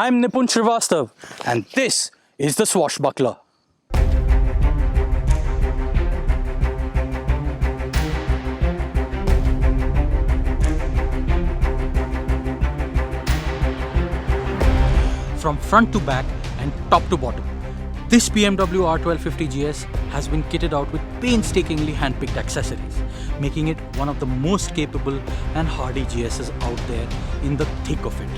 I'm Nipun Srivastava and this is the Swashbuckler. From front to back and top to bottom, this BMW R1250GS has been kitted out with painstakingly hand-picked accessories, making it one of the most capable and hardy GSs out there in the thick of it.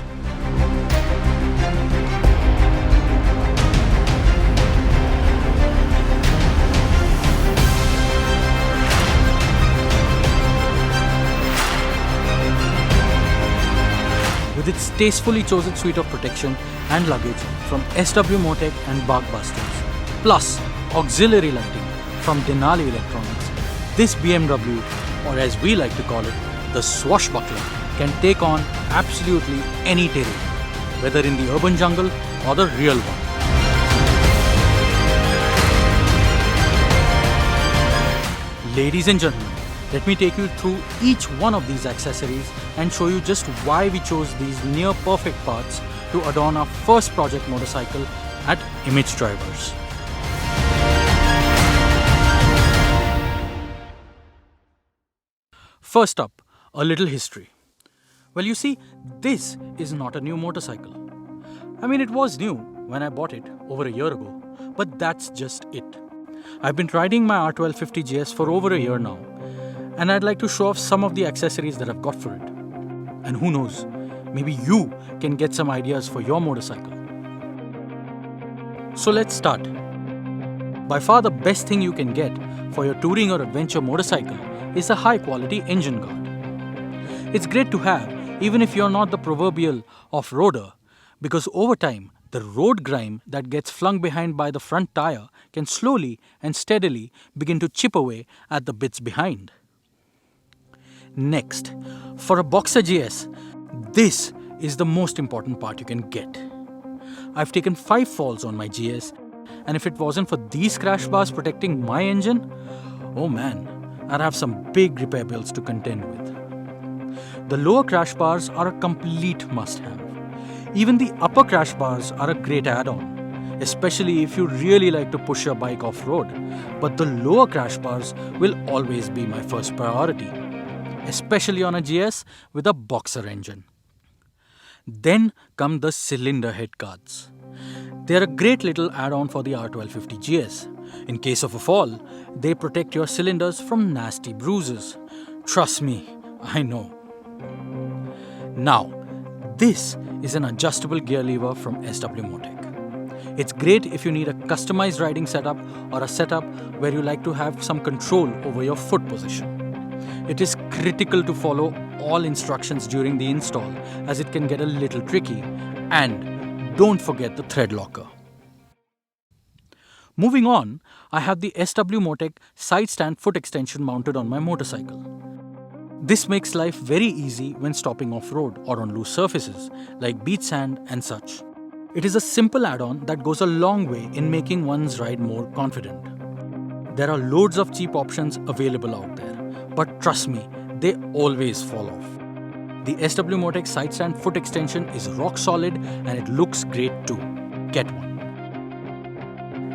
With its tastefully chosen suite of protection and luggage from SW-Motech and BIGBADBIKES, plus auxiliary lighting from DENALI electronics, this BMW, or as we like to call it, the Swashbuckler, can take on absolutely any terrain, whether in the urban jungle or the real one. Ladies and gentlemen, let me take you through each one of these accessories and show you just why we chose these near perfect parts to adorn our first project motorcycle at Image Drivers. First up, a little history. Well, you see, this is not a new motorcycle. I mean, it was new when I bought it over a year ago, but that's just it. I've been riding my R1250GS for over a year now, and I'd like to show off some of the accessories that I've got for it. And who knows, maybe you can get some ideas for your motorcycle. So let's start. By far the best thing you can get for your touring or adventure motorcycle is a high quality engine guard. It's great to have even if you're not the proverbial off-roader, because over time the road grime that gets flung behind by the front tire can slowly and steadily begin to chip away at the bits behind. Next, for a boxer GS, this is the most important part you can get. I've taken 5 falls on my GS, and if it wasn't for these crash bars protecting my engine, oh man, I'd have some big repair bills to contend with. The lower crash bars are a complete must-have. Even the upper crash bars are a great add-on, especially if you really like to push your bike off-road, but the lower crash bars will always be my first priority, especially on a GS with a boxer engine. Then come the cylinder head guards. They're a great little add-on for the R1250GS. In case of a fall, they protect your cylinders from nasty bruises. Trust me, I know. Now, this is an adjustable gear lever from SW-Motech. It's great if you need a customized riding setup or a setup where you like to have some control over your foot position. It is critical to follow all instructions during the install, as it can get a little tricky, and don't forget the thread locker. Moving on, I have the SW-Motech side stand foot extension mounted on my motorcycle. This makes life very easy when stopping off-road or on loose surfaces like beach sand and such. It is a simple add-on that goes a long way in making one's ride more confident. There are loads of cheap options available out there, but trust me, they always fall off. The SW-Motech side stand foot extension is rock solid and it looks great too. Get one.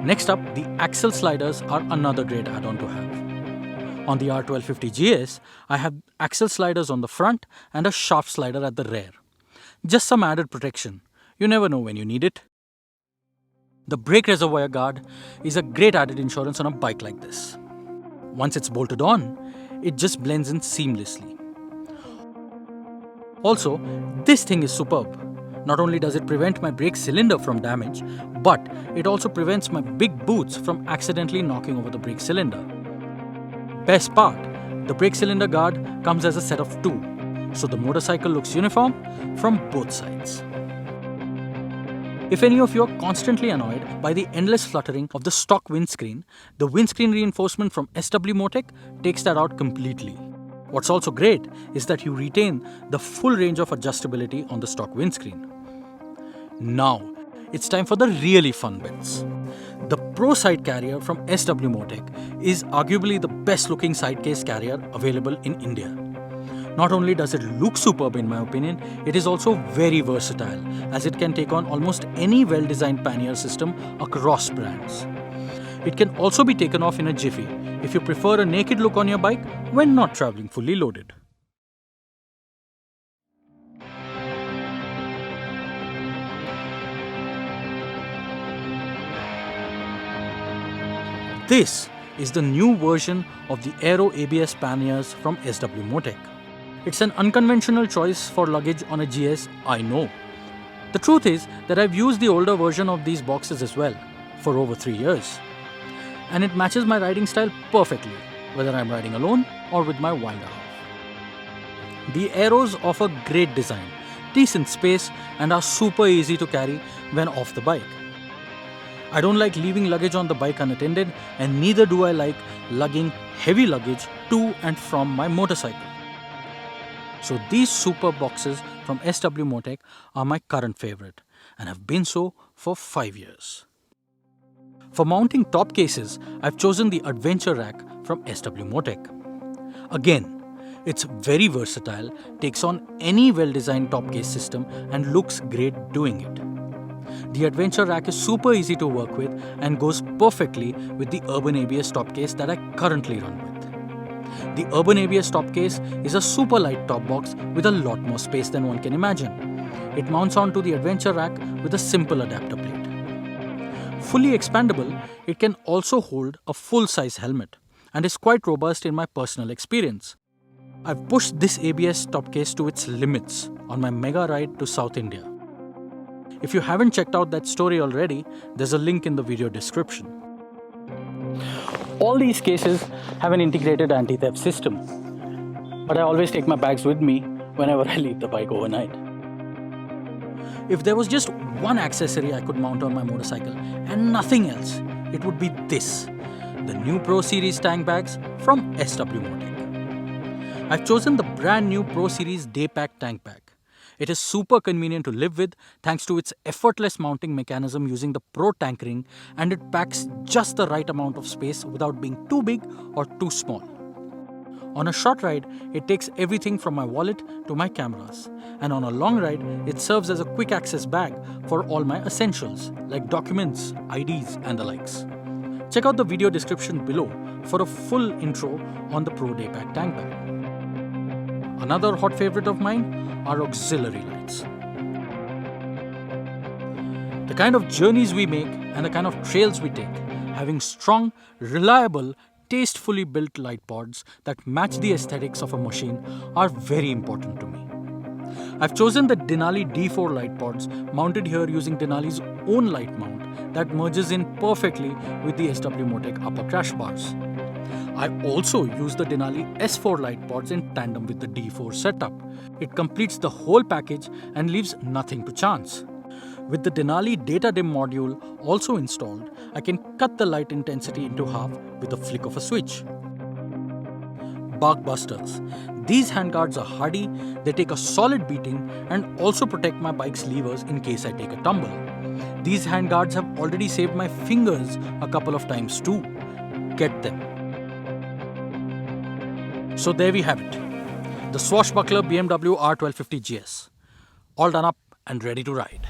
Next up, the axle sliders are another great add-on to have. On the R1250GS, I have axle sliders on the front and a shaft slider at the rear. Just some added protection. You never know when you need it. The brake reservoir guard is a great added insurance on a bike like this. Once it's bolted on, it just blends in seamlessly. Also, this thing is superb. Not only does it prevent my brake cylinder from damage, but it also prevents my big boots from accidentally knocking over the brake cylinder. Best part, the brake cylinder guard comes as a set of 2, so the motorcycle looks uniform from both sides. If any of you are constantly annoyed by the endless fluttering of the stock windscreen, the windscreen reinforcement from SW-Motech takes that out completely. What's also great is that you retain the full range of adjustability on the stock windscreen. Now, it's time for the really fun bits. The Pro Side Carrier from SW-Motech is arguably the best looking side case carrier available in India. Not only does it look superb in my opinion, it is also very versatile as it can take on almost any well-designed pannier system across brands. It can also be taken off in a jiffy if you prefer a naked look on your bike when not traveling fully loaded. This is the new version of the Aero ABS panniers from SW-Motech. It's an unconventional choice for luggage on a GS, I know. The truth is that I've used the older version of these boxes as well for over 3 years. And it matches my riding style perfectly, whether I'm riding alone or with my wild half. The Aeros offer great design, decent space and are super easy to carry when off the bike. I don't like leaving luggage on the bike unattended, and neither do I like lugging heavy luggage to and from my motorcycle. So these super boxes from SW-Motech are my current favorite and have been so for 5 years. For mounting top cases, I've chosen the Adventure Rack from SW-Motech. Again, it's very versatile, takes on any well-designed top case system and looks great doing it. The Adventure Rack is super easy to work with and goes perfectly with the Urban ABS top case that I currently run with. The Urban ABS top case is a super light top box with a lot more space than one can imagine. It mounts onto the Adventure Rack with a simple adapter plate. Fully expandable, it can also hold a full-size helmet and is quite robust in my personal experience. I've pushed this ABS top case to its limits on my mega ride to South India. If you haven't checked out that story already, there's a link in the video description. All these cases have an integrated anti-theft system, but I always take my bags with me whenever I leave the bike overnight. If there was just one accessory I could mount on my motorcycle and nothing else, it would be this, the new Pro Series tank bags from SW-Motech. I've chosen the brand new Pro Series Day Pack tank bag. It is super convenient to live with thanks to its effortless mounting mechanism using the Pro Tank Ring, and it packs just the right amount of space without being too big or too small. On a short ride, it takes everything from my wallet to my cameras, and on a long ride, it serves as a quick access bag for all my essentials like documents, IDs and the likes. Check out the video description below for a full intro on the Pro Day Pack tank bag. Another hot favorite of mine are auxiliary lights. The kind of journeys we make and the kind of trails we take, having strong, reliable, tastefully built light pods that match the aesthetics of a machine are very important to me. I've chosen the DENALI D4 light pods mounted here using DENALI's own light mount that merges in perfectly with the SW-Motech upper crash bars. I also use the DENALI S4 light pods in tandem with the D4 setup. It completes the whole package and leaves nothing to chance. With the DENALI data dim module also installed, I can cut the light intensity into half with a flick of a switch. Bark busters. These handguards are hardy, they take a solid beating and also protect my bike's levers in case I take a tumble. These handguards have already saved my fingers a couple of times too. Get them. So there we have it, the Swashbuckler BMW R1250GS, all done up and ready to ride.